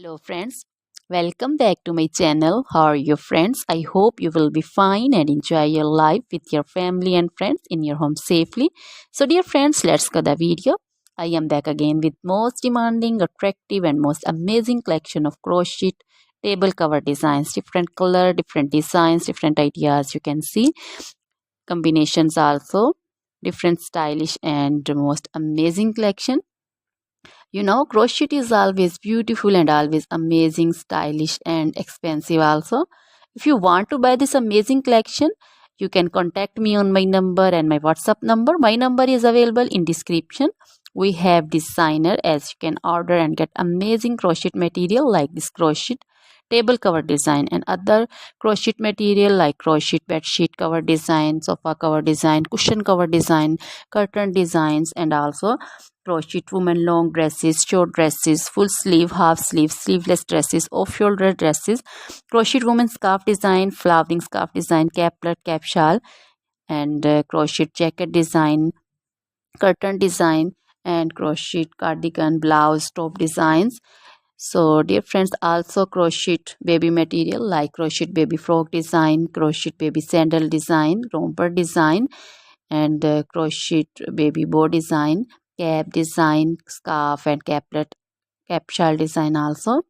Hello friends, welcome back to my channel. How are you friends? I hope you will be fine and enjoy your life with your family and friends in your home safely. So dear friends, let's go the video. I am back again with most demanding, attractive and most amazing collection of crochet table cover designs. Different color, different designs, different ideas you can see. Combinations also. Different stylish and most amazing collection. Crochet is always beautiful and always amazing, stylish and expensive also. If you want to buy this amazing collection, you can contact me on my number and my WhatsApp number. My number is available in description. We have designer as you can order and get amazing crochet material like this crochet table cover design and other crochet material like crochet bed sheet cover design, sofa cover design, cushion cover design, curtain designs, and also crochet women long dresses, short dresses, full sleeve, half sleeve, sleeveless dresses, off shoulder dresses, crochet woman scarf design, flowering scarf design, caplet, cap shawl, and crochet jacket design, curtain design, and crochet cardigan, blouse, top designs. So dear friends, also crochet baby material like crochet baby frock design, crochet baby sandal design, romper design, and crochet baby bow design, cap design, scarf and caplet, cap shawl design also.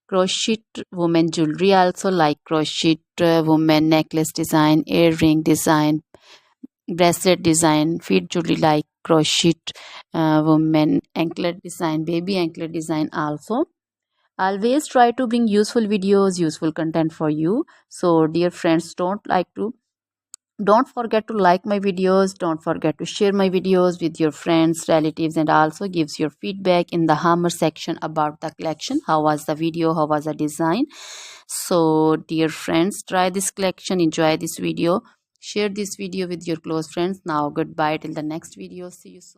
Crochet woman jewelry also like crochet woman necklace design, earring design, bracelet design, feet jewelry like crochet woman anklet design, baby anklet design also. Always try to bring useful videos, useful content for you. So dear friends, don't forget to like my videos, don't forget to share my videos with your friends, relatives, and also gives your feedback in the hammer section about the collection. How was the video, how was the design? So dear friends, try this collection, enjoy this video, share this video with your close friends. Now goodbye till the next video. See you soon.